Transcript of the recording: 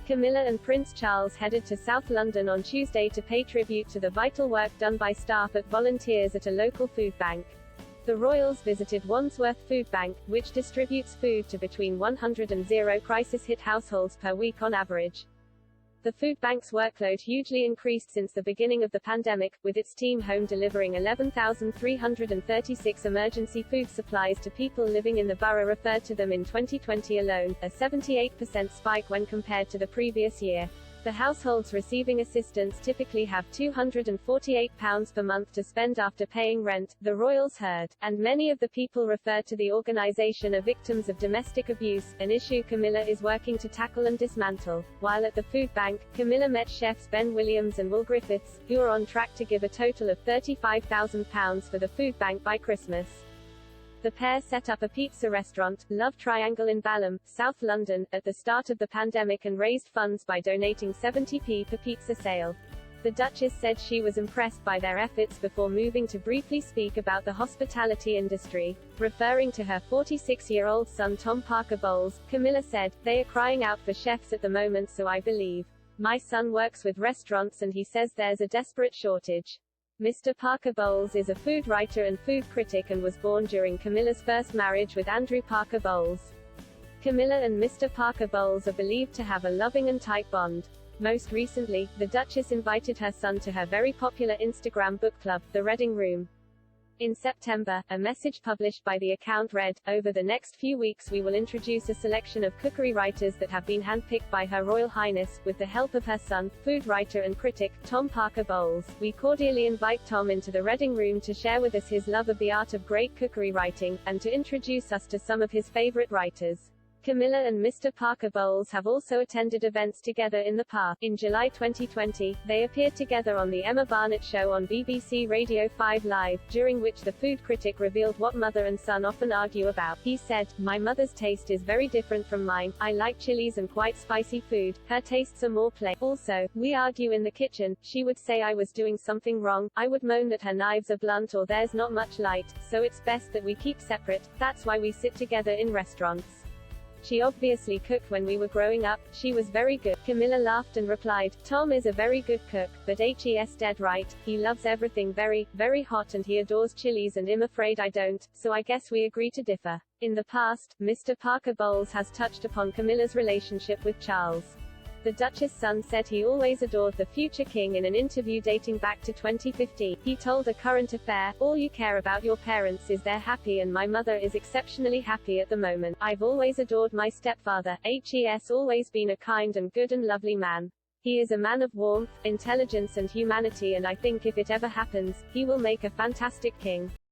Camilla and Prince Charles headed to South London on Tuesday to pay tribute to the vital work done by staff at volunteers at a local food bank. The royals visited Wandsworth Food Bank, which distributes food to between 100 and 0 crisis-hit households per week on average. The food bank's workload hugely increased since the beginning of the pandemic, with its team home delivering 11,336 emergency food supplies to people living in the borough referred to them in 2020 alone, a 78% spike when compared to the previous year. The households receiving assistance typically have £248 per month to spend after paying rent, the royals heard, and many of the people referred to the organisation are victims of domestic abuse, an issue Camilla is working to tackle and dismantle. While at the food bank, Camilla met chefs Ben Williams and Will Griffiths, who are on track to give a total of £35,000 for the food bank by Christmas. The pair set up a pizza restaurant, Love Triangle in Balham, South London, at the start of the pandemic and raised funds by donating 70p per pizza sale. The Duchess said she was impressed by their efforts before moving to briefly speak about the hospitality industry. Referring to her 46-year-old son Tom Parker Bowles, Camilla said, "They are crying out for chefs at the moment, so I believe. My son works with restaurants and he says there's a desperate shortage." Mr. Parker Bowles is a food writer and food critic and was born during Camilla's first marriage with Andrew Parker Bowles. Camilla and Mr. Parker Bowles are believed to have a loving and tight bond. Most recently, the Duchess invited her son to her very popular Instagram book club, The Reading Room. In September, a message published by the account read, "Over the next few weeks we will introduce a selection of cookery writers that have been handpicked by Her Royal Highness, with the help of her son, food writer and critic, Tom Parker Bowles. We cordially invite Tom into the Reading Room to share with us his love of the art of great cookery writing, and to introduce us to some of his favorite writers." Camilla and Mr. Parker Bowles have also attended events together in the past. In July 2020, they appeared together on The Emma Barnett Show on BBC Radio 5 Live, during which the food critic revealed what mother and son often argue about. He said, "My mother's taste is very different from mine. I like chilies and quite spicy food. Her tastes are more plain. Also, we argue in the kitchen. She would say I was doing something wrong. I would moan that her knives are blunt or there's not much light, so it's best that we keep separate. That's why we sit together in restaurants. She obviously cooked when we were growing up. She was very good." Camilla laughed and replied, "Tom is a very good cook, but he's dead right. He loves everything very, very hot and he adores chilies and I'm afraid I don't, so I guess we agree to differ." In the past, Mr. Parker Bowles has touched upon Camilla's relationship with Charles. The Duchess' son said he always adored the future king in an interview dating back to 2015. He told A Current Affair, "All you care about your parents is they're happy and my mother is exceptionally happy at the moment. I've always adored my stepfather. He's always been a kind and good and lovely man. He is a man of warmth, intelligence and humanity and I think if it ever happens, he will make a fantastic king."